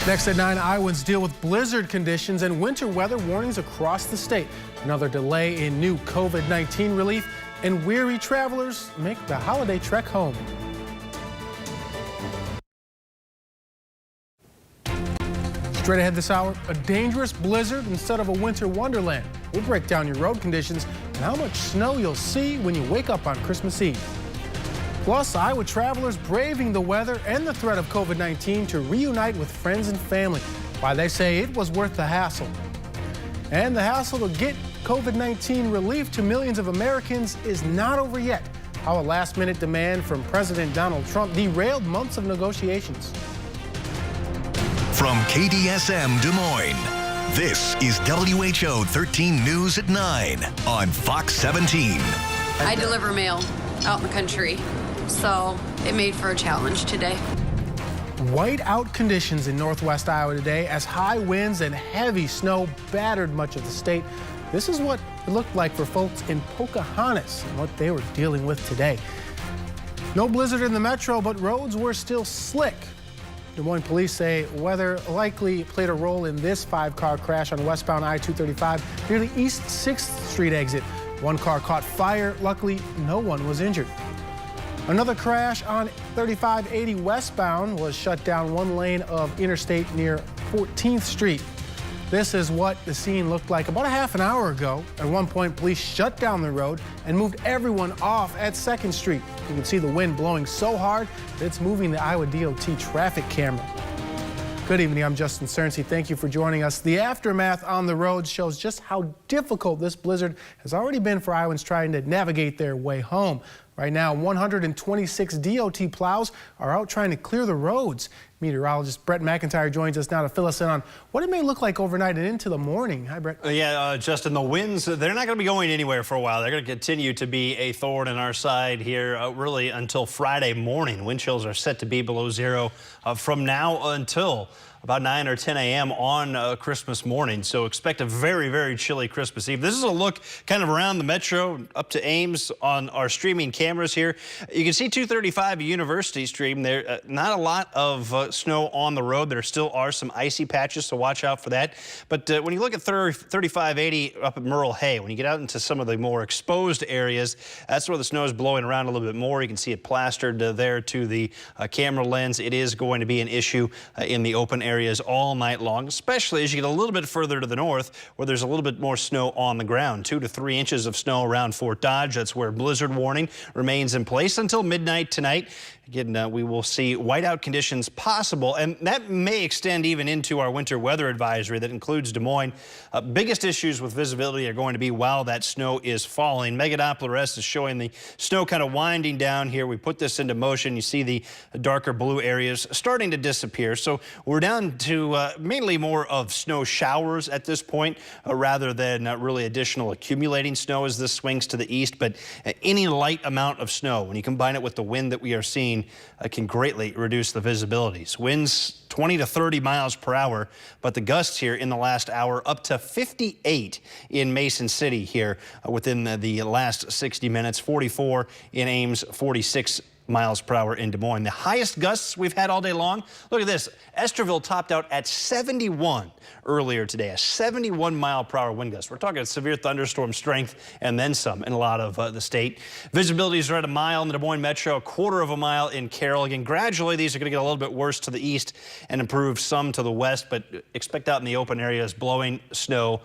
Next at 9, Iowans deal with blizzard conditions and winter weather warnings across the state. Another delay in new COVID-19 relief, and weary travelers make the holiday trek home. Straight ahead this hour, a dangerous blizzard instead of a winter wonderland. We'll break down your road conditions and how much snow you'll see when you wake up on Christmas Eve. Plus, Iowa travelers braving the weather and the threat of COVID-19 to reunite with friends and family. Why they say it was worth the hassle. And the hassle to get COVID-19 relief to millions of Americans is not over yet. How a last-minute demand from President Donald Trump derailed months of negotiations. From KDSM Des Moines, this is WHO 13 News at 9 on Fox 17. I deliver mail out in the country, so it made for a challenge today. Whiteout conditions in northwest Iowa today as high winds and heavy snow battered much of the state. This is what it looked like for folks in Pocahontas and what they were dealing with today. No blizzard in the metro, but roads were still slick. Des Moines police say weather likely played a role in this 5-car crash on westbound I-235 near the East 6th Street exit. One car caught fire. Luckily, no one was injured. Another crash on 3580 westbound was shut down one lane of interstate near 14th Street. This is what the scene looked like about a half an hour ago. At one point, police shut down the road and moved everyone off at 2nd Street. You can see the wind blowing so hard that it's moving the Iowa DOT traffic camera. Good evening, I'm Justin Surrency. Thank you for joining us. The aftermath on the roads shows just how difficult this blizzard has already been for Iowans trying to navigate their way home. Right now, 126 DOT plows are out trying to clear the roads. Meteorologist Brett McIntyre joins us now to fill us in on what it may look like overnight and into the morning. Hi, Brett. Justin, the winds, they're not going to be going anywhere for a while. They're going to continue to be a thorn in our side here really until Friday morning. Wind chills are set to be below zero from now until about 9 or 10 a.m. on Christmas morning. So expect a very, very chilly Christmas Eve. This is a look kind of around the metro up to Ames on our streaming cameras here. You can see 235 University Stream there. Not a lot of snow on the road. There still are some icy patches, so watch out for that. But when you look at 3580 up at Merle Hay, when you get out into some of the more exposed areas, that's where the snow is blowing around a little bit more. You can see it plastered there to the camera lens. It is going to be an issue in the open areas all night long, especially as you get a little bit further to the north where there's a little bit more snow on the ground. 2 to 3 inches of snow around Fort Dodge. That's where blizzard warning remains in place until midnight tonight. Again, we will see whiteout conditions possible, and that may extend even into our winter weather advisory that includes Des Moines. Biggest issues with visibility are going to be while that snow is falling. Mega Doppler S is showing the snow kind of winding down here. We put this into motion. You see the darker blue areas starting to disappear. So we're down to mainly more of snow showers at this point rather than really additional accumulating snow as this swings to the east. But any light amount of snow, when you combine it with the wind that we are seeing, can greatly reduce the visibilities. Winds 20 to 30 miles per hour, but the gusts here in the last hour up to 58 in Mason City here within the last 60 minutes, 44 in Ames, 46 miles per hour in Des Moines. The highest gusts we've had all day long. Look at this. Esterville topped out at 71 earlier today, a 71 mile per hour wind gust. We're talking severe thunderstorm strength and then some in a lot of the state. Visibilities are at a mile in the Des Moines metro, a quarter of a mile in Carroll. Again, gradually these are going to get a little bit worse to the east and improve some to the west, but expect out in the open areas blowing snow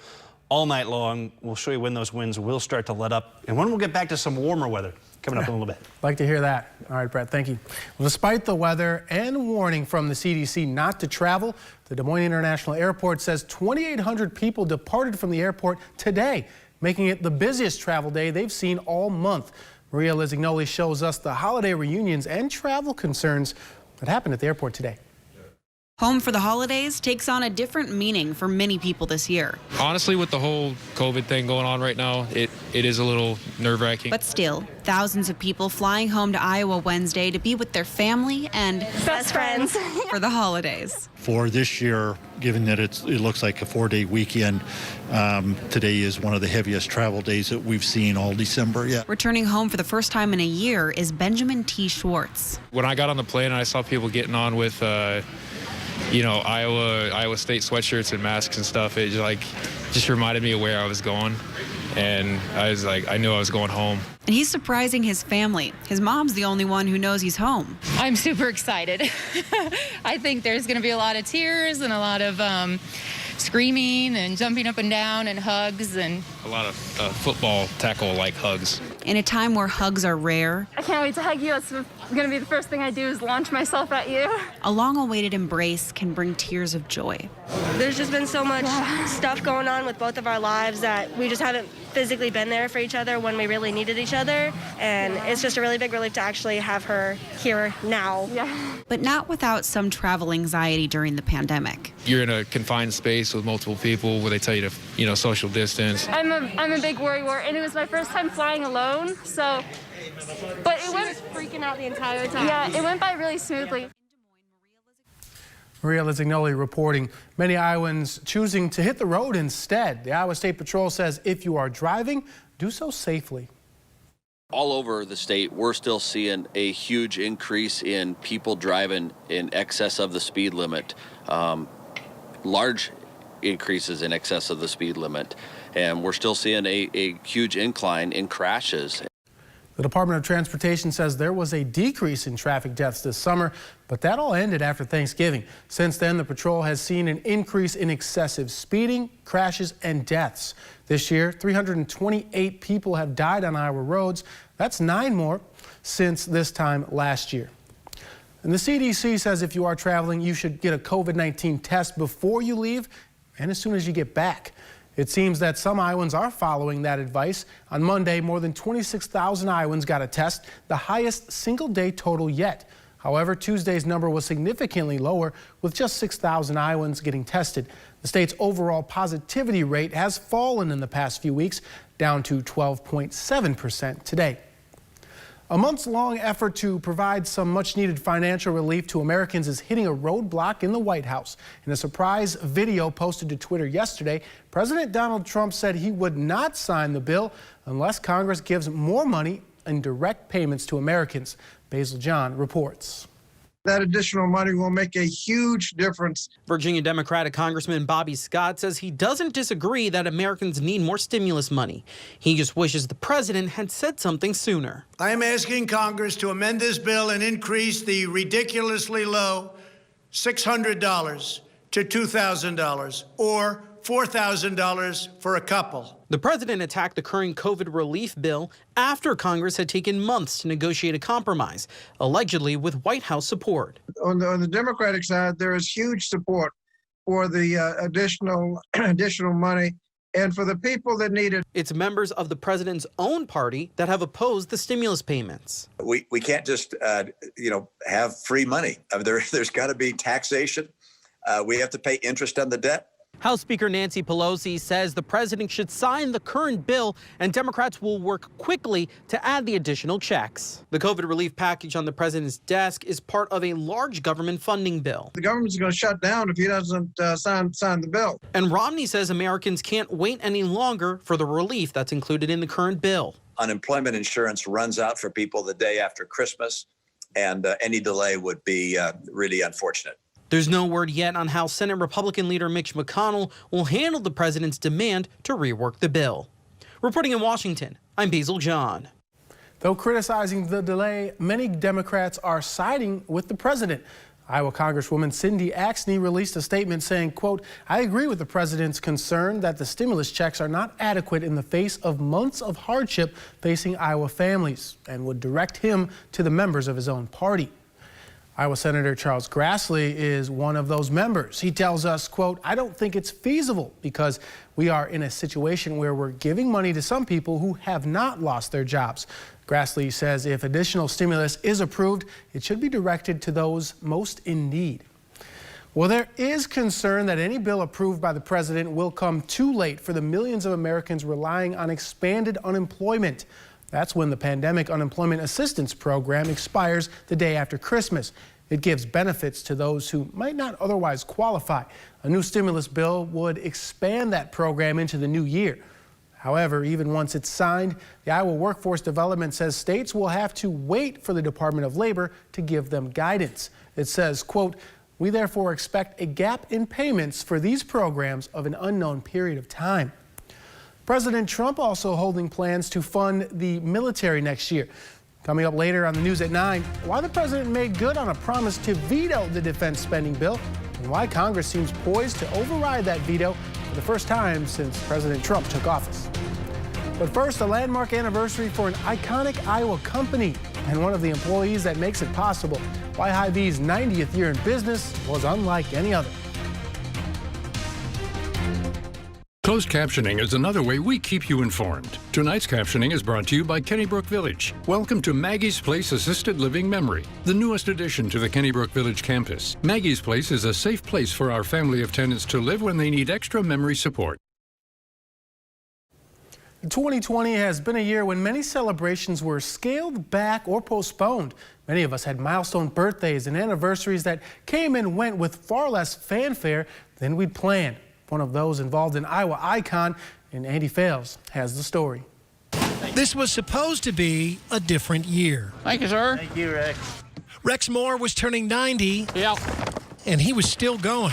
all night long. We'll show you when those winds will start to let up and when we'll get back to some warmer weather coming up in a little bit. Like to hear that. All right, Brett, thank you. Well, despite the weather and warning from the CDC not to travel, the Des Moines International Airport says 2,800 people departed from the airport today, making it the busiest travel day they've seen all month. Maria Lisignoli shows us the holiday reunions and travel concerns that happened at the airport today. Home for the holidays takes on a different meaning for many people this year. Honestly, with the whole COVID thing going on right now, it is a little nerve-wracking. But still, thousands of people flying home to Iowa Wednesday to be with their family and best friends for the holidays. For this year, given that it looks like a 4-day weekend, today is one of the heaviest travel days that we've seen all December. Yeah. Returning home for the first time in a year is Benjamin T. Schwartz. When I got on the plane and I saw people getting on with Iowa State sweatshirts and masks and stuff. It just reminded me of where I was going. And I knew I was going home. And he's surprising his family. His mom's the only one who knows he's home. I'm super excited. I think there's going to be a lot of tears and a lot of screaming and jumping up and down and hugs and a lot of football tackle-like hugs. In a time where hugs are rare, I can't wait to hug you. It's going to be the first thing I do is launch myself at you. a long-awaited embrace can bring tears of joy. There's just been so much stuff going on with both of our lives that we just haven't physically been there for each other when we really needed each other. And it's just a really big relief to actually have her here now. But not without some travel anxiety during the pandemic. You're in a confined space with multiple people where they tell you to, social distance. I'm a big worrywart, and it was my first time flying alone, so. But it went freaking out the entire time. Yeah, it went by really smoothly. Maria Lisignoli reporting. Many Iowans choosing to hit the road instead. The Iowa State Patrol says if you are driving, do so safely. All over the state, we're still seeing a huge increase in people driving in excess of the speed limit. Large increases in excess of the speed limit. And we're still seeing a huge incline in crashes. The Department of Transportation says there was a decrease in traffic deaths this summer, but that all ended after Thanksgiving. Since then, the patrol has seen an increase in excessive speeding, crashes, and deaths. This year, 328 people have died on Iowa roads. That's 9 more since this time last year. And the CDC says if you are traveling, you should get a COVID-19 test before you leave and as soon as you get back. It seems that some Iowans are following that advice. On Monday, more than 26,000 Iowans got a test, the highest single-day total yet. However, Tuesday's number was significantly lower, with just 6,000 Iowans getting tested. The state's overall positivity rate has fallen in the past few weeks, down to 12.7% today. A months-long effort to provide some much-needed financial relief to Americans is hitting a roadblock in the White House. In a surprise video posted to Twitter yesterday, President Donald Trump said he would not sign the bill unless Congress gives more money in direct payments to Americans. Basil John reports. That additional money will make a huge difference. Virginia Democratic Congressman Bobby Scott says he doesn't disagree that Americans need more stimulus money. He just wishes the president had said something sooner. I am asking Congress to amend this bill and increase the ridiculously low $600 to $2,000 or $4,000 for a couple. The president attacked the current COVID relief bill after Congress had taken months to negotiate a compromise, allegedly with White House support. On the Democratic side, there is huge support for the additional money and for the people that need it. It's members of the president's own party that have opposed the stimulus payments. We can't just have free money. There's got to be taxation. We have to pay interest on the debt. House Speaker Nancy Pelosi says the president should sign the current bill and Democrats will work quickly to add the additional checks. The COVID relief package on the president's desk is part of a large government funding bill. The government's going to shut down if he doesn't sign the bill. And Romney says Americans can't wait any longer for the relief that's included in the current bill. Unemployment insurance runs out for people the day after Christmas, and any delay would be really unfortunate. There's no word yet on how Senate Republican leader Mitch McConnell will handle the president's demand to rework the bill. Reporting in Washington, I'm Basil John. Though criticizing the delay, many Democrats are siding with the president. Iowa Congresswoman Cindy Axne released a statement saying, quote, I agree with the president's concern that the stimulus checks are not adequate in the face of months of hardship facing Iowa families and would direct him to the members of his own party. Iowa Senator Charles Grassley is one of those members. He tells us, quote, I don't think it's feasible because we are in a situation where we're giving money to some people who have not lost their jobs. Grassley says if additional stimulus is approved, it should be directed to those most in need. Well, there is concern that any bill approved by the president will come too late for the millions of Americans relying on expanded unemployment. That's when the Pandemic Unemployment Assistance Program expires the day after Christmas. It gives benefits to those who might not otherwise qualify. A new stimulus bill would expand that program into the new year. However, even once it's signed, the Iowa Workforce Development says states will have to wait for the Department of Labor to give them guidance. It says, quote, We therefore expect a gap in payments for these programs of an unknown period of time. President Trump also holding plans to fund the military next year. Coming up later on the News at 9, why the president made good on a promise to veto the defense spending bill and why Congress seems poised to override that veto for the first time since President Trump took office. But first, a landmark anniversary for an iconic Iowa company and one of the employees that makes it possible. Why Hy-Vee's 90th year in business was unlike any other. Closed captioning is another way we keep you informed. Tonight's captioning is brought to you by Kennybrook Village. Welcome to Maggie's Place Assisted Living Memory, the newest addition to the Kennybrook Village campus. Maggie's Place is a safe place for our family of tenants to live when they need extra memory support. 2020 has been a year when many celebrations were scaled back or postponed. Many of us had milestone birthdays and anniversaries that came and went with far less fanfare than we'd planned. One of those involved in Iowa icon, and Andy Fales has the story. This was supposed to be a different year. Thank you, sir. Thank you, Rex. Rex Moore was turning 90. Yeah. And he was still going.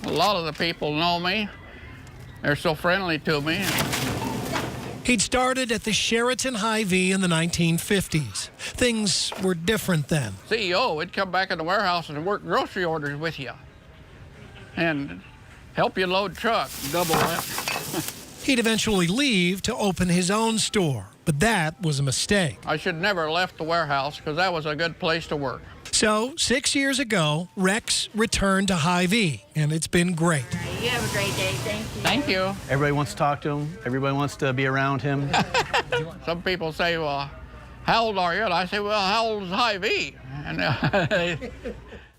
A lot of the people know me. They're so friendly to me. He'd started at the Sheraton Hy-Vee in the 1950s. Things were different then. CEO would come back in the warehouse and work grocery orders with you. And help you load truck, double that. He'd eventually leave to open his own store, but that was a mistake. I should never have left the warehouse because that was a good place to work. So 6 years ago, Rex returned to Hy-Vee, and it's been great. You have a great day. Thank you. Thank you. Everybody wants to talk to him. Everybody wants to be around him. Some people say, well, how old are you? And I say, well, how old is Hy-Vee? And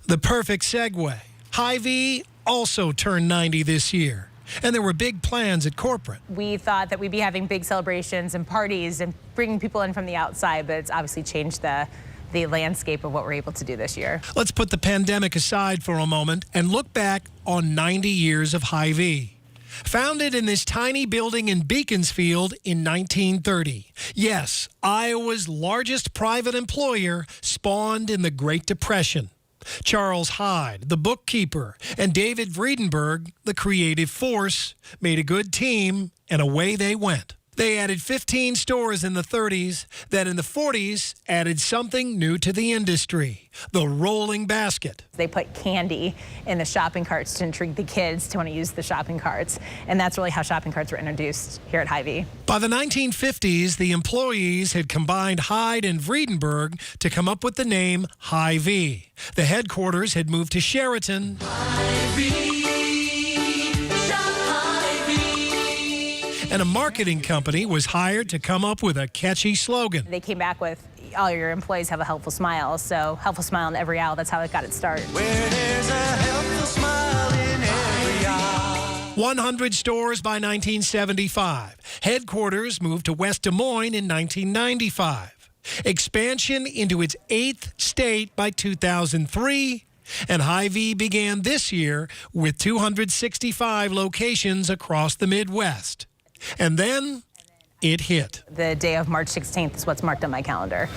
the perfect segue. Hy-Vee also turned 90 this year, and there were big plans at corporate. We thought that we'd be having big celebrations and parties and bringing people in from the outside, but it's obviously changed the landscape of what we're able to do this year. Let's put the pandemic aside for a moment and look back on 90 years of Hy-Vee. Founded in this tiny building in Beaconsfield in 1930. Yes, Iowa's largest private employer, spawned in the Great Depression. Charles Hyde, the bookkeeper, and David Vredenberg, the creative force, made a good team, and away they went. They added 15 stores in the 30s, then in the 40s added something new to the industry, the rolling basket. They put candy in the shopping carts to intrigue the kids to want to use the shopping carts, and that's really how shopping carts were introduced here at Hy-Vee. By the 1950s, the employees had combined Hyde and Vredenberg to come up with the name Hy-Vee. The headquarters had moved to Sheraton. And a marketing company was hired to come up with a catchy slogan. They came back with, all your employees have a helpful smile, so helpful smile in every aisle. That's how it got its start. Where there's a helpful smile in every aisle. 100 stores by 1975. Headquarters moved to West Des Moines in 1995. Expansion into its 8th state by 2003. And Hy-Vee began this year with 265 locations across the Midwest. And then it hit. The day of March 16th is what's marked on my calendar.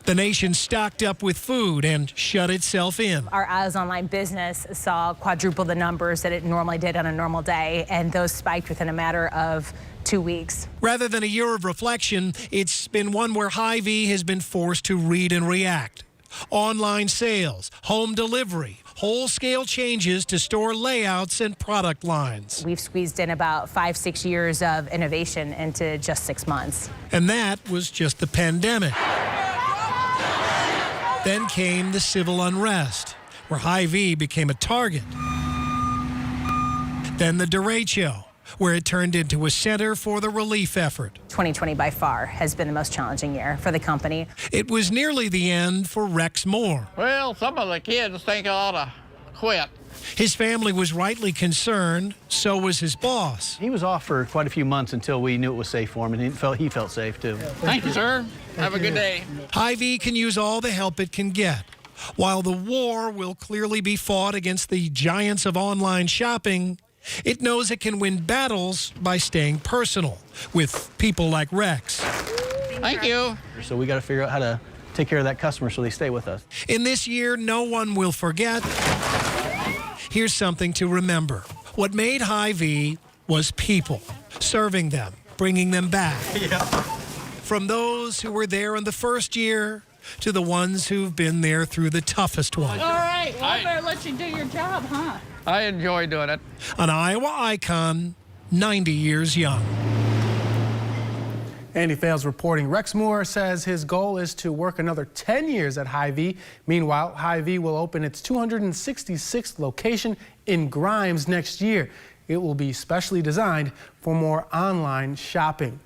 The nation stocked up with food and shut itself in. Our Iowa's online business saw quadruple the numbers that it normally did on a normal day, and those spiked within a matter of 2 weeks. Rather than a year of reflection, it's been one where Hy-Vee has been forced to read and react. Online sales, home delivery, whole-scale changes to store layouts and product lines. We've squeezed in about 5-6 years of innovation into just 6 months. And that was just the pandemic. Then came the civil unrest, where Hy-Vee became a target. Then the derecho, where it turned into a center for the relief effort. 2020 by far has been the most challenging year for the company. It was nearly the end for Rex Moore. Well, some of the kids think I ought to quit. His family was rightly concerned, so was his boss. He was off for quite a few months until we knew it was safe for him, and he felt safe too. Thank you, sir. Have a good day. Hy-Vee can use all the help it can get. While the war will clearly be fought against the giants of online shopping, it knows it can win battles by staying personal with people like Rex. Thank you. So we got to figure out how to take care of that customer so they stay with us. In this year, no one will forget. Here's something to remember. What made Hy-Vee was people, serving them, bringing them back. Yeah. From those who were there in the first year to the ones who've been there through the toughest one. All right, well, I better let you do your job, huh? I enjoy doing it. An Iowa icon, 90 years young. Andy Fales reporting. Rex Moore says his goal is to work another 10 years at Hy-Vee. Meanwhile, Hy-Vee will open its 266th location in Grimes next year. It will be specially designed for more online shopping.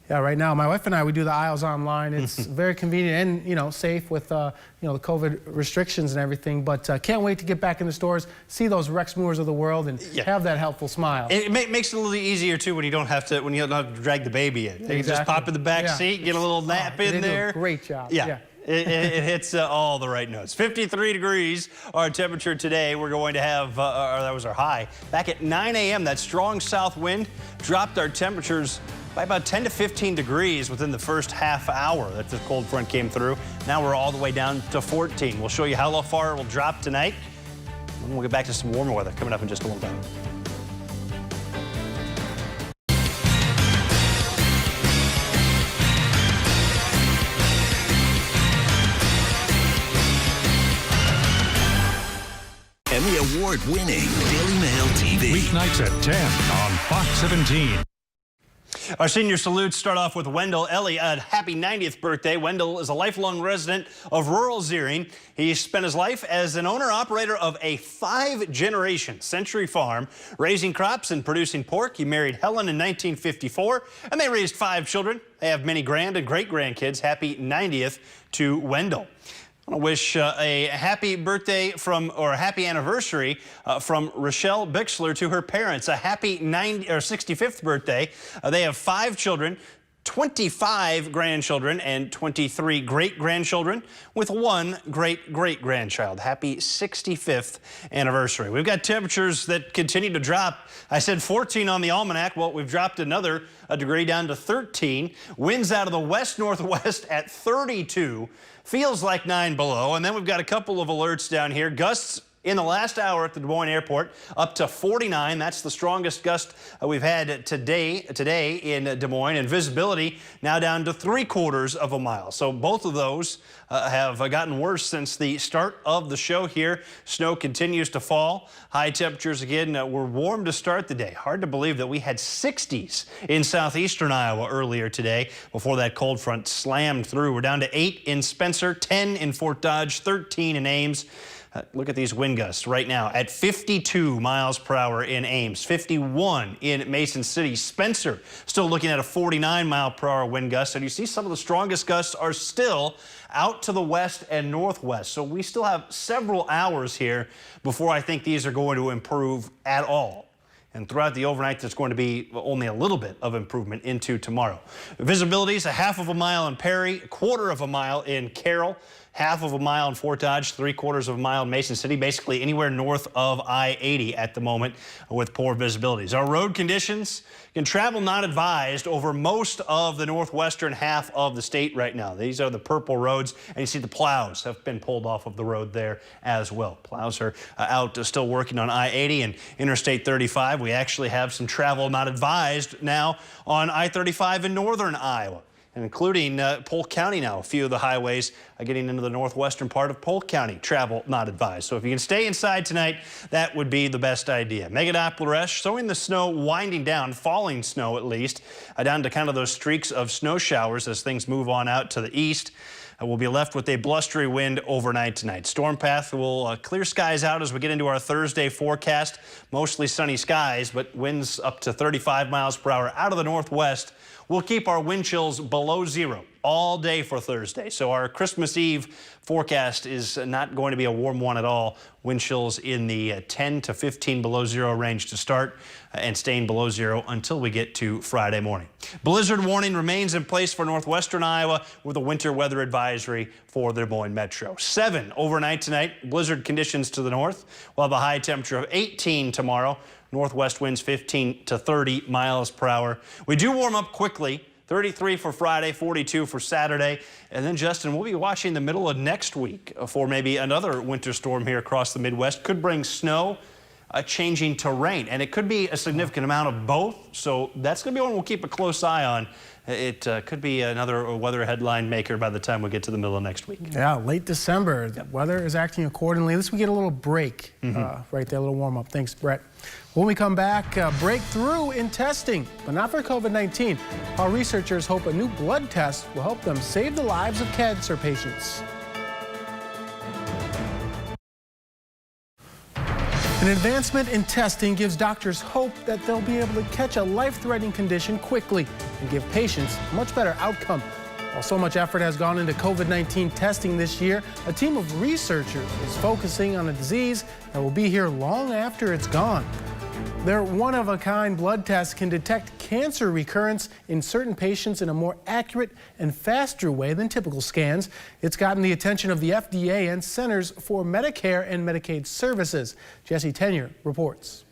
Yeah, right now, my wife and I, we do the aisles online. It's very convenient and, safe with, the COVID restrictions and everything. But can't wait to get back in the stores, see those Rex Moores of the world, and have that helpful smile. It makes it a little easier, too, when you don't have to drag the baby in. Exactly. You can just pop in the back seat, get a little nap in there. Do a great job. Yeah. It hits all the right notes. 53 degrees our temperature today. We're going to have, that was our high. Back at 9 a.m., that strong south wind dropped our temperatures by about 10 to 15 degrees within the first half hour that the cold front came through. Now we're all the way down to 14. We'll show you how far it will drop tonight. And we'll get back to some warmer weather coming up in just a little bit. Emmy Award-winning Daily Mail TV. Weeknights at 10 on Fox 17. Our senior salutes start off with Wendell Ellie. A happy 90th birthday. Wendell is a lifelong resident of rural Zering. He spent his life as an owner-operator of a 5-generation Century Farm, raising crops and producing pork. He married Helen in 1954, and they raised 5 children. They have many grand and great-grandkids. Happy 90th to Wendell. I want to wish a happy birthday or a happy anniversary from Rochelle Bixler to her parents. A happy 65th birthday. They have 5 children, 25 grandchildren, and 23 great-grandchildren, with 1 great-great-grandchild. Happy 65th anniversary. We've got temperatures that continue to drop. I said 14 on the almanac. Well, we've dropped another degree down to 13. Winds out of the west-northwest at 32. Feels like 9 below. And then we've got a couple of alerts down here. Gusts in the last hour at the Des Moines Airport up to 49. That's the strongest gust we've had today in Des Moines. And visibility now down to 3/4 of a mile. So both of those have gotten worse since the start of the show here. Snow continues to fall. High temperatures again were warm to start the day. Hard to believe that we had 60s in southeastern Iowa earlier today before that cold front slammed through. We're down to 8 in Spencer, 10 in Fort Dodge, 13 in Ames. Look at these wind gusts right now at 52 miles per hour in Ames, 51 in Mason City. Spencer still looking at a 49 mile per hour wind gust. And you see some of the strongest gusts are still out to the west and northwest. So we still have several hours here before I think these are going to improve at all. And throughout the overnight, there's going to be only a little bit of improvement into tomorrow. Visibility is a 1/2 mile in Perry, 1/4 mile in Carroll, 1/2 mile in Fort Dodge, 3/4 mile in Mason City, basically anywhere north of I-80 at the moment with poor visibilities. Our road conditions can travel not advised over most of the northwestern half of the state right now. These are the purple roads, and you see the plows have been pulled off of the road there as well. Plows are out still working on I-80 and Interstate 35. We actually have some travel not advised now on I-35 in northern Iowa, and including Polk County now. A few of the highways getting into the northwestern part of Polk County, travel not advised. So if you can stay inside tonight, that would be the best idea. Megadoppler-esque, showing the snow winding down, falling snow at least, down to kind of those streaks of snow showers as things move on out to the east. We'll be left with a blustery wind overnight tonight. Storm path will clear skies out as we get into our Thursday forecast. Mostly sunny skies, but winds up to 35 miles per hour out of the northwest. We'll keep our wind chills below 0 all day for Thursday. So our Christmas Eve forecast is not going to be a warm one at all. Wind chills in the 10 to 15 below 0 range to start and staying below 0 until we get to Friday morning. Blizzard warning remains in place for northwestern Iowa with a winter weather advisory for the Des Moines Metro. 7 overnight tonight. Blizzard conditions to the north. We'll have a high temperature of 18 tomorrow. Northwest winds 15 to 30 miles per hour. We do warm up quickly. 33 for Friday, 42 for Saturday. And then, Justin, we'll be watching the middle of next week for maybe another winter storm here across the Midwest. Could bring snow, changing to rain, and it could be a significant amount of both. So that's going to be one we'll keep a close eye on. It could be another weather headline maker by the time we get to the middle of next week. Yeah, late December. The weather is acting accordingly. At least we get a little break right there, a little warm up. Thanks, Brett. When we come back, breakthrough in testing, but not for COVID-19. Our researchers hope a new blood test will help them save the lives of cancer patients. An advancement in testing gives doctors hope that they'll be able to catch a life-threatening condition quickly and give patients a much better outcome. While so much effort has gone into COVID-19 testing this year, a team of researchers is focusing on a disease that will be here long after it's gone. Their one-of-a-kind blood tests can detect cancer recurrence in certain patients in a more accurate and faster way than typical scans. It's gotten the attention of the FDA and Centers for Medicare and Medicaid Services. Jessi Tenney reports.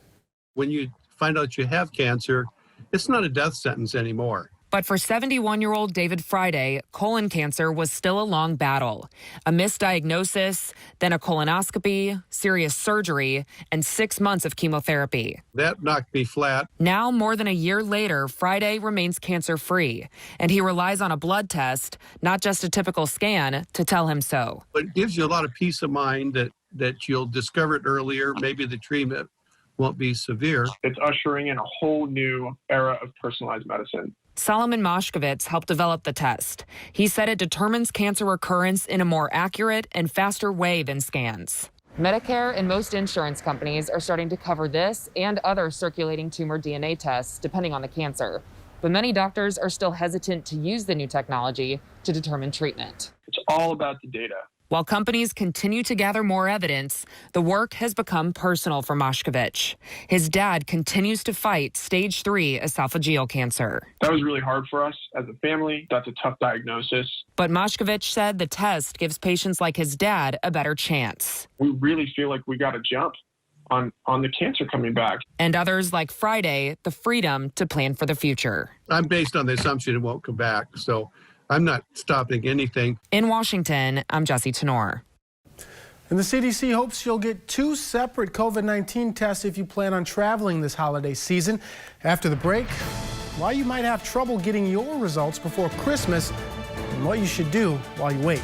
When you find out you have cancer, it's not a death sentence anymore. But for 71-year-old David Friday, colon cancer was still a long battle. A misdiagnosis, then a colonoscopy, serious surgery, and 6 months of chemotherapy. That knocked me flat. Now, more than a year later, Friday remains cancer-free, and he relies on a blood test, not just a typical scan, to tell him so. It gives you a lot of peace of mind that you'll discover it earlier. Maybe the treatment won't be severe. It's ushering in a whole new era of personalized medicine. Solomon Moshkovitz helped develop the test. He said it determines cancer recurrence in a more accurate and faster way than scans. Medicare and most insurance companies are starting to cover this and other circulating tumor DNA tests, depending on the cancer. But many doctors are still hesitant to use the new technology to determine treatment. It's all about the data. While companies continue to gather more evidence, the work has become personal for Moshkovitz. His dad continues to fight stage 3 esophageal cancer. That was really hard for us as a family. That's a tough diagnosis. But Moshkovitz said the test gives patients like his dad a better chance. We really feel like we got a jump on the cancer coming back. And others like Friday, the freedom to plan for the future. I'm based on the assumption it won't come back, so I'm not stopping anything. In Washington, I'm Jessi Turnure. And the CDC hopes you'll get 2 separate COVID-19 tests if you plan on traveling this holiday season. After the break, why you might have trouble getting your results before Christmas and what you should do while you wait.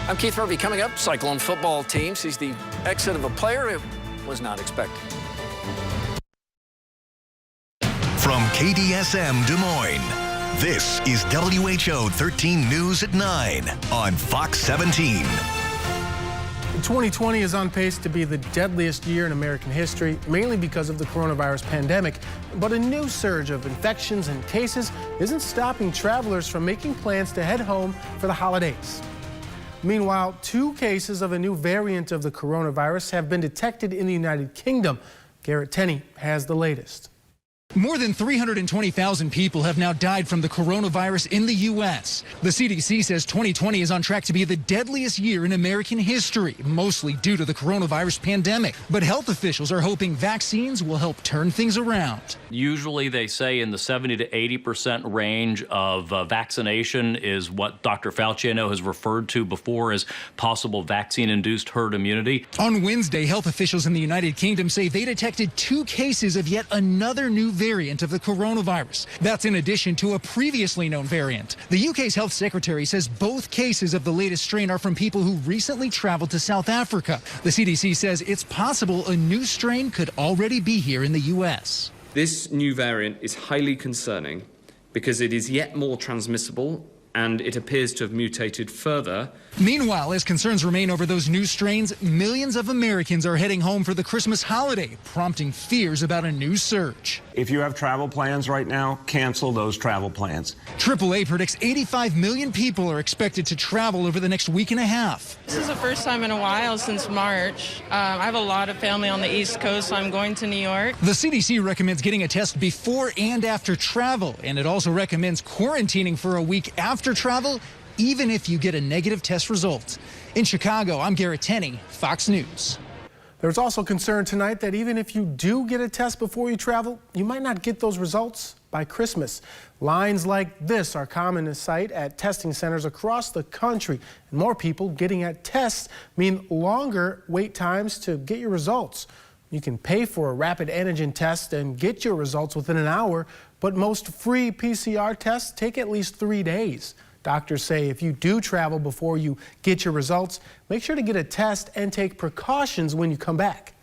I'm Keith Murphy. Coming up, Cyclone football team sees the exit of a player it was not expected. From KDSM Des Moines, this is WHO 13 News at 9 on Fox 17. 2020 is on pace to be the deadliest year in American history, mainly because of the coronavirus pandemic. But a new surge of infections and cases isn't stopping travelers from making plans to head home for the holidays. Meanwhile, 2 cases of a new variant of the coronavirus have been detected in the United Kingdom. Garrett Tenney has the latest. More than 320,000 people have now died from the coronavirus in the U.S. The CDC says 2020 is on track to be the deadliest year in American history, mostly due to the coronavirus pandemic. But health officials are hoping vaccines will help turn things around. Usually they say in the 70 to 80% range of vaccination is what Dr. Fauci, I know, has referred to before as possible vaccine-induced herd immunity. On Wednesday, health officials in the United Kingdom say they detected 2 cases of yet another new variant of the coronavirus. That's in addition to a previously known variant. The UK's health secretary says both cases of the latest strain are from people who recently traveled to South Africa. The CDC says it's possible a new strain could already be here in the US. This new variant is highly concerning because it is yet more transmissible and it appears to have mutated further. Meanwhile, as concerns remain over those new strains, millions of Americans are heading home for the Christmas holiday, prompting fears about a new surge. If you have travel plans right now, cancel those travel plans. AAA predicts 85 million people are expected to travel over the next week and a half. This is the first time in a while since March. I have a lot of family on the East Coast, so I'm going to New York. The CDC recommends getting a test before and after travel, and it also recommends quarantining for a week after travel, even if you get a negative test result. In Chicago, I'm Garrett Tenney, Fox News. There's also concern tonight that even if you do get a test before you travel, you might not get those results by Christmas. Lines like this are common to sight at testing centers across the country. And more people getting at tests mean longer wait times to get your results. You can pay for a rapid antigen test and get your results within an hour, but most free PCR tests take at least 3 days. Doctors say if you do travel before you get your results, make sure to get a test and take precautions when you come back.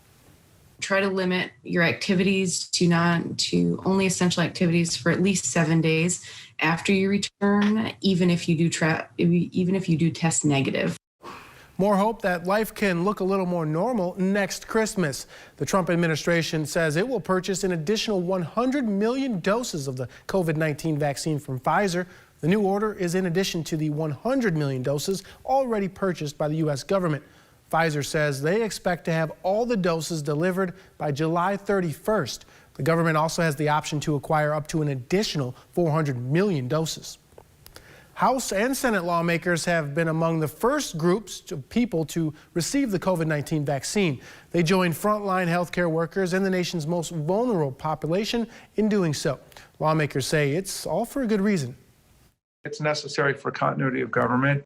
Try to limit your activities to only essential activities for at least 7 days after you return, even if you do test negative. More hope that life can look a little more normal next Christmas. The Trump administration says it will purchase an additional 100 million doses of the COVID-19 vaccine from Pfizer. The new order is in addition to the 100 million doses already purchased by the U.S. government. Pfizer says they expect to have all the doses delivered by July 31st. The government also has the option to acquire up to an additional 400 million doses. House and Senate lawmakers have been among the first groups of people to receive the COVID-19 vaccine. They joined frontline healthcare workers and the nation's most vulnerable population in doing so. Lawmakers say it's all for a good reason. It's necessary for continuity of government.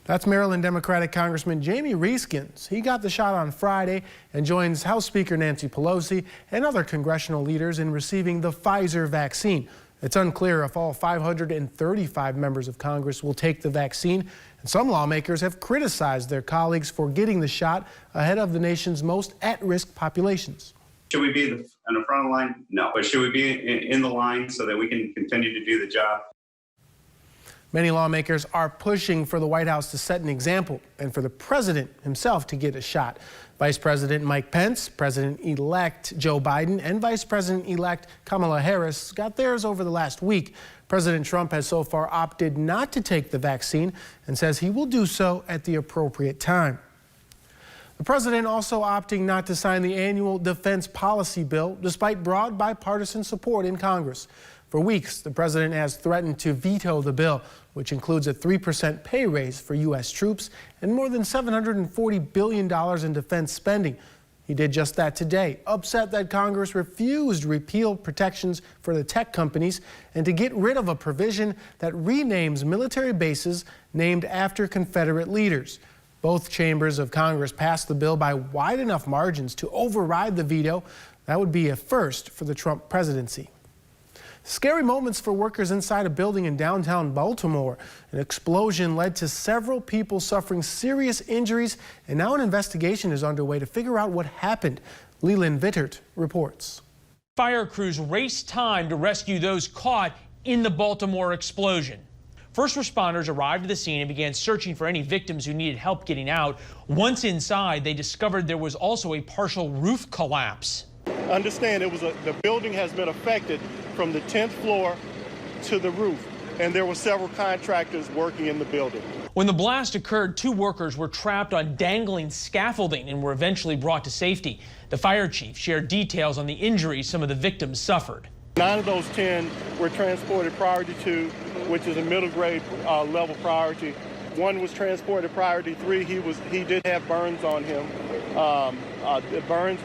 That's Maryland Democratic Congressman Jamie Reeskins. He got the shot on Friday and joins House Speaker Nancy Pelosi and other congressional leaders in receiving the Pfizer vaccine. It's unclear if all 535 members of Congress will take the vaccine, and some lawmakers have criticized their colleagues for getting the shot ahead of the nation's most at-risk populations. Should we be in the front line? No. But should we be in the line so that we can continue to do the job? Many lawmakers are pushing for the White House to set an example and for the president himself to get a shot. Vice President Mike Pence, President-elect Joe Biden, and Vice President-elect Kamala Harris got theirs over the last week. President Trump has so far opted not to take the vaccine and says he will do so at the appropriate time. The president also opting not to sign the annual defense policy bill despite broad bipartisan support in Congress. For weeks, the president has threatened to veto the bill, which includes a 3% pay raise for U.S. troops and more than $740 billion in defense spending. He did just that today, upset that Congress refused repeal protections for the tech companies and to get rid of a provision that renames military bases named after Confederate leaders. Both chambers of Congress passed the bill by wide enough margins to override the veto. That would be a first for the Trump presidency. Scary moments for workers inside a building in downtown Baltimore. An explosion led to several people suffering serious injuries, and now an investigation is underway to figure out what happened. Leland Vittert reports. Fire crews raced time to rescue those caught in the Baltimore explosion. First responders arrived at the scene and began searching for any victims who needed help getting out. Once inside, they discovered there was also a partial roof collapse. Understand the building has been affected from the 10th floor to the roof, and there were several contractors working in the building. When the blast occurred, 2 workers were trapped on dangling scaffolding and were eventually brought to safety. The fire chief shared details on the injuries some of the victims suffered. 9 of those 10 were transported priority 2, which is a middle grade level priority. 1 was transported priority 3. He did have burns on him. The burns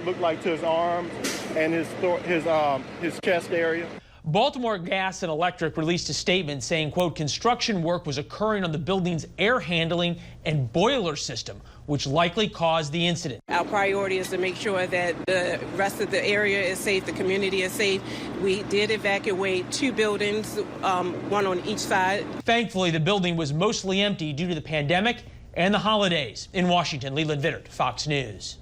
looked like to his arms and his chest area. Baltimore Gas and Electric released a statement saying, quote, construction work was occurring on the building's air handling and boiler system, which likely caused the incident. Our priority is to make sure that the rest of the area is safe, the community is safe. We did evacuate 2 buildings, one on each side. Thankfully, the building was mostly empty due to the pandemic and the holidays. In Washington, Leland Vittert, Fox News.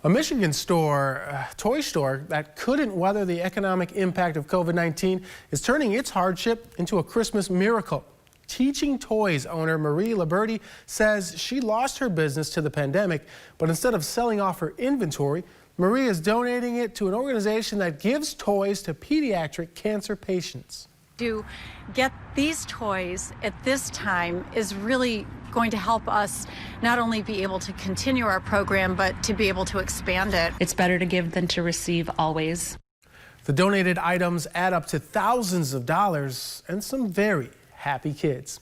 A Michigan toy store that couldn't weather the economic impact of COVID-19 is turning its hardship into a Christmas miracle. Teaching Toys owner Marie Liberty says she lost her business to the pandemic, but instead of selling off her inventory, Marie is donating it to an organization that gives toys to pediatric cancer patients. To get these toys at this time is really going to help us not only be able to continue our program, but to be able to expand it. It's better to give than to receive always. The donated items add up to thousands of dollars and some very happy kids.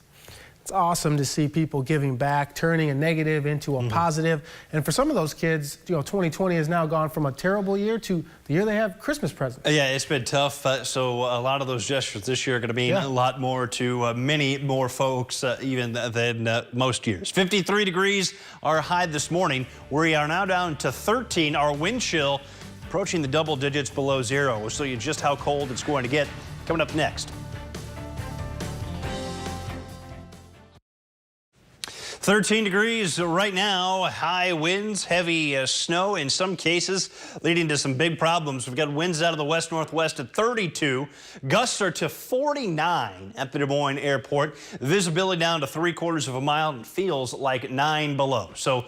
It's awesome to see people giving back, turning a negative into a positive. And for some of those kids, 2020 has now gone from a terrible year to the year they have Christmas presents. Yeah, it's been tough. So a lot of those gestures this year are going to mean a lot more to many more folks even than most years. 53 degrees our high this morning. We are now down to 13. Our wind chill approaching the double digits below zero. We'll show you just how cold it's going to get coming up next. 13 degrees right now, high winds, heavy snow in some cases, leading to some big problems. We've got winds out of the west-northwest at 32. Gusts are to 49 at the Des Moines airport. Visibility down to 3/4 of a mile. It feels like 9 below. So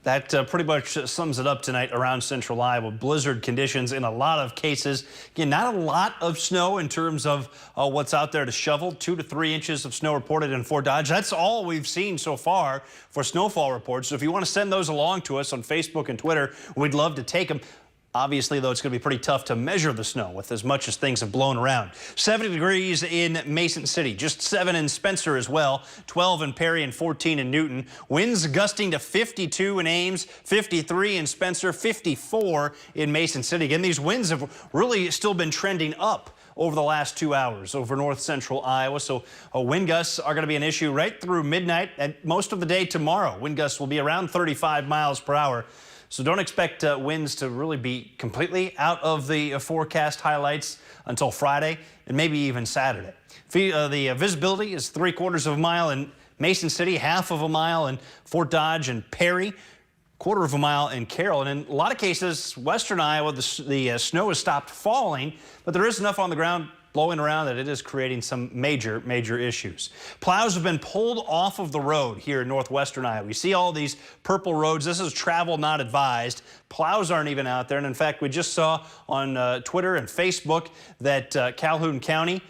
that pretty much sums it up tonight around central Iowa. Blizzard conditions in a lot of cases. Again, not a lot of snow in terms of what's out there to shovel. 2 to 3 inches of snow reported in Fort Dodge. That's all we've seen so far for snowfall reports. So if you want to send those along to us on Facebook and Twitter, we'd love to take them. Obviously, though, it's going to be pretty tough to measure the snow with as much as things have blown around. 70 degrees in Mason City, just 7 in Spencer as well, 12 in Perry and 14 in Newton. Winds gusting to 52 in Ames, 53 in Spencer, 54 in Mason City. Again, these winds have really still been trending up over the last 2 hours over north central Iowa. So wind gusts are going to be an issue right through midnight and most of the day tomorrow. Wind gusts will be around 35 miles per hour. So don't expect winds to really be completely out of the forecast highlights until Friday and maybe even Saturday. The visibility is 3/4 of a mile in Mason City, 1/2 of a mile in Fort Dodge and Perry, 1/4 of a mile in Carroll. And in a lot of cases, western Iowa, the snow has stopped falling, but there is enough on the ground blowing around that it is creating some major issues. Plows have been pulled off of the road here in northwestern Iowa. We see all these purple roads. This is travel not advised. Plows aren't even out there. And in fact, we just saw on Twitter and Facebook that Calhoun County,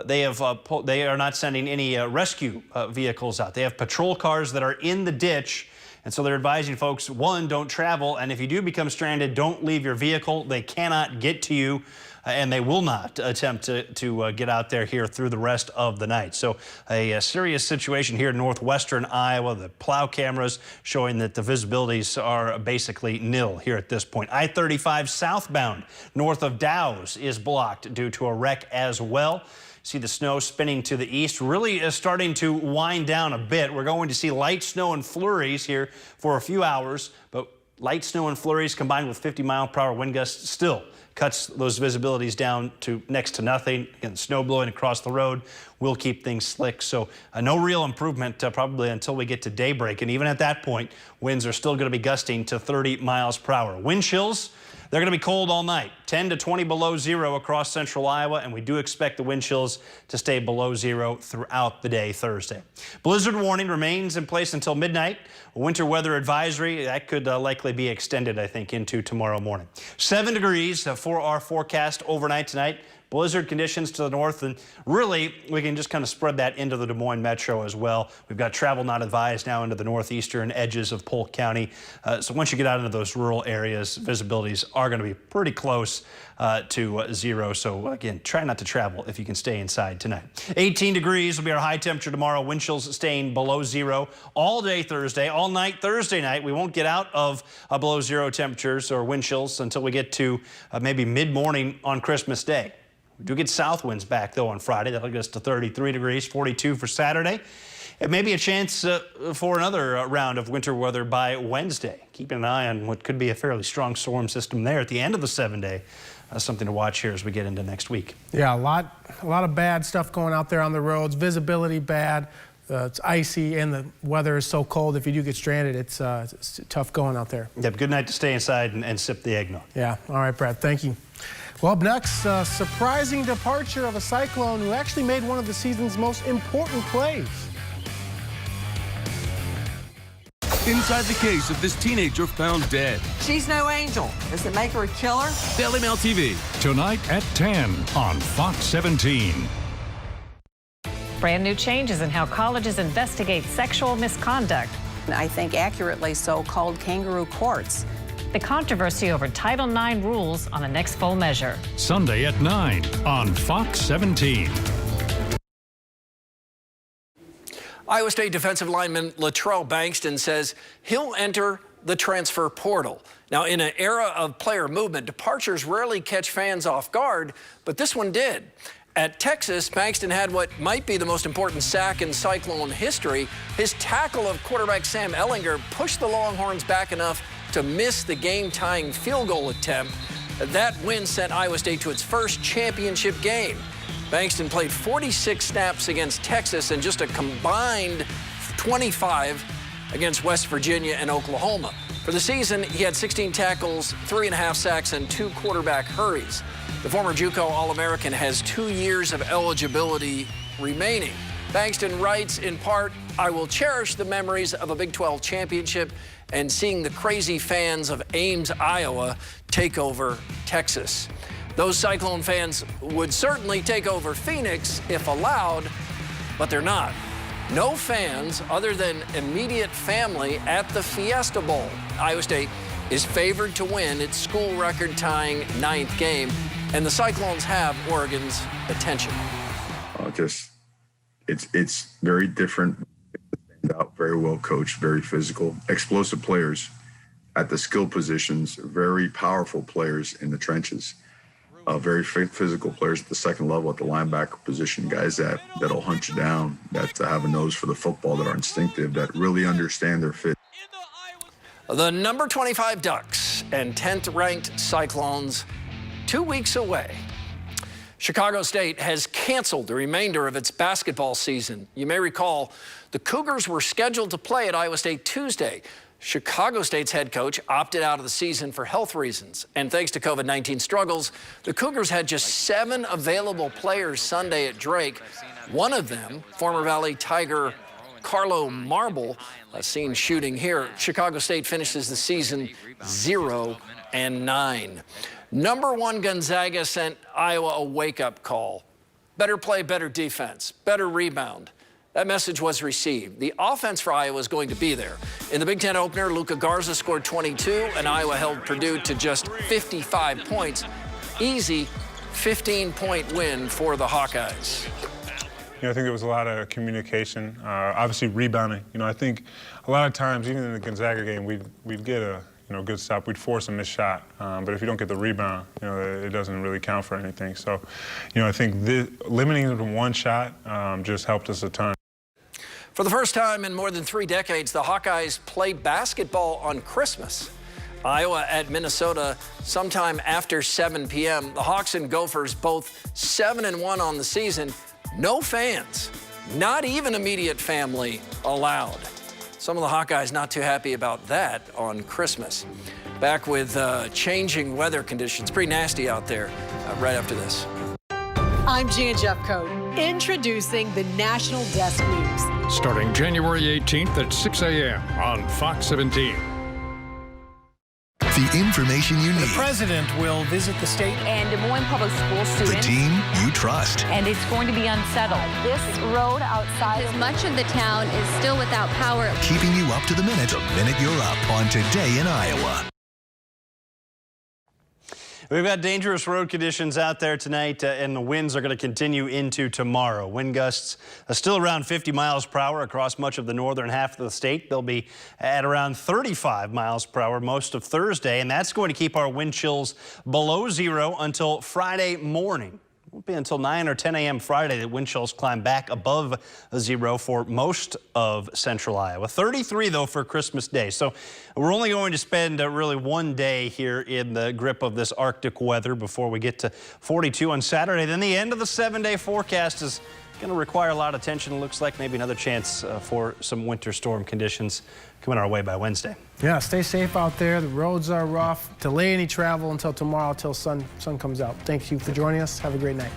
they are not sending any rescue vehicles out. They have patrol cars that are in the ditch. And so they're advising folks, one, don't travel. And if you do become stranded, don't leave your vehicle. They cannot get to you. And they will not attempt to get out there here through the rest of the night. So a serious situation here in northwestern Iowa. The plow cameras showing that the visibilities are basically nil here at this point. I-35 southbound north of Dow's is blocked due to a wreck as well. See the snow spinning to the east, really is starting to wind down a bit. We're going to see light snow and flurries here for a few hours, but light snow and flurries combined with 50-mile-per-hour wind gusts still cuts those visibilities down to next to nothing. Again, snow blowing across the road will keep things slick. So no real improvement probably until we get to daybreak. And even at that point, winds are still going to be gusting to 30 miles per hour. Wind chills, they're going to be cold all night, 10 to 20 below zero across central Iowa, and we do expect the wind chills to stay below zero throughout the day Thursday. Blizzard warning remains in place until midnight. A winter weather advisory, that could likely be extended, I think, into tomorrow morning. 7 degrees for our forecast overnight tonight. Blizzard conditions to the north, and really we can just kind of spread that into the Des Moines metro as well. We've got travel not advised now into the northeastern edges of Polk County. So once you get out into those rural areas, visibilities are going to be pretty close to zero. So again, try not to travel if you can stay inside tonight. 18 degrees will be our high temperature tomorrow. Wind chills staying below zero all day Thursday, all night Thursday night. We won't get out of below zero temperatures or wind chills until we get to maybe mid-morning on Christmas Day. We do get south winds back, though, on Friday. That'll get us to 33 degrees, 42 for Saturday. It may be a chance for another round of winter weather by Wednesday. Keeping an eye on what could be a fairly strong storm system there at the end of the 7-day. Something to watch here as we get into next week. Yeah, a lot of bad stuff going out there on the roads. Visibility bad. It's icy and the weather is so cold. If you do get stranded, it's tough going out there. Yep, good night to stay inside and sip the eggnog. Yeah, all right, Brad, thank you. Well, up next, surprising departure of a Cyclone who actually made one of the season's most important plays. Inside the case of this teenager found dead. She's no angel. Does it make her a killer? Daily Mail TV. Tonight at 10 on Fox 17. Brand new changes in how colleges investigate sexual misconduct. I think accurately so called kangaroo courts. The controversy over Title IX rules on the next full measure. Sunday at 9 on Fox 17. Iowa State defensive lineman Latrell Bankston says he'll enter the transfer portal. Now, in an era of player movement, departures rarely catch fans off guard, but this one did. At Texas, Bankston had what might be the most important sack in Cyclone history. His tackle of quarterback Sam Ehlinger pushed the Longhorns back enough to miss the game-tying field goal attempt. That win sent Iowa State to its first championship game. Bankston played 46 snaps against Texas and just a combined 25 against West Virginia and Oklahoma. For the season, he had 16 tackles, 3.5 sacks, and 2 quarterback hurries. The former JUCO All-American has 2 years of eligibility remaining. Bankston writes, in part, "I will cherish the memories of a Big 12 championship and seeing the crazy fans of Ames, Iowa take over Texas." Those Cyclone fans would certainly take over Phoenix if allowed, but they're not. No fans other than immediate family at the Fiesta Bowl. Iowa State is favored to win its school record-tying 9th game, and the Cyclones have Oregon's attention. It's very different. Out, very well coached, very physical, explosive players at the skill positions, very powerful players in the trenches, very physical players at the second level at the linebacker position, guys that'll hunt you down, that have a nose for the football, that are instinctive, that really understand their fit. The number 25 Ducks and 10th ranked Cyclones 2 weeks away. Chicago State has canceled the remainder of its basketball season. You may recall the Cougars were scheduled to play at Iowa State Tuesday. Chicago State's head coach opted out of the season for health reasons. And thanks to COVID-19 struggles, the Cougars had just 7 available players Sunday at Drake. One of them, former Valley Tiger Carlo Marble, seen shooting here. Chicago State finishes the season 0-9. Number 1 Gonzaga sent Iowa a wake-up call. Better play, better defense, better rebound. That message was received. The offense for Iowa is going to be there. In the Big Ten opener, Luka Garza scored 22, and Iowa held Purdue to just 55 points. Easy 15-point win for the Hawkeyes. I think there was a lot of communication, obviously rebounding. I think a lot of times, even in the Gonzaga game, we'd get a good stop. We'd force a missed shot, but if you don't get the rebound, it doesn't really count for anything. So, I think limiting it to 1 shot just helped us a ton. For the first time in more than 3 decades, the Hawkeyes play basketball on Christmas. Iowa at Minnesota sometime after 7 p.m. The Hawks and Gophers both 7-1 on the season. No fans, not even immediate family allowed. Some of the Hawkeyes not too happy about that on Christmas. Back with changing weather conditions. Pretty nasty out there right after this. I'm Jan Jeffcoat, introducing the National Desk News. Starting January 18th at 6 a.m. on Fox 17. The information you need. The president will visit the state. And Des Moines Public School students. The team you trust. And it's going to be unsettled. This road outside. Because much of the town is still without power. Keeping you up to the minute you're up on Today in Iowa. We've got dangerous road conditions out there tonight, and the winds are going to continue into tomorrow. Wind gusts are still around 50 miles per hour across much of the northern half of the state. They'll be at around 35 miles per hour most of Thursday, and that's going to keep our wind chills below 0 until Friday morning. It won't be until 9 or 10 a.m. Friday that wind chills climb back above 0 for most of central Iowa. 33, though, for Christmas Day. So we're only going to spend really 1 day here in the grip of this Arctic weather before we get to 42 on Saturday. Then the end of the 7-day forecast is going to require a lot of attention. It looks like maybe another chance for some winter storm conditions coming our way by Wednesday. Yeah, stay safe out there. The roads are rough. Delay any travel until tomorrow, till sun comes out. Thank you for joining us. Have a great night.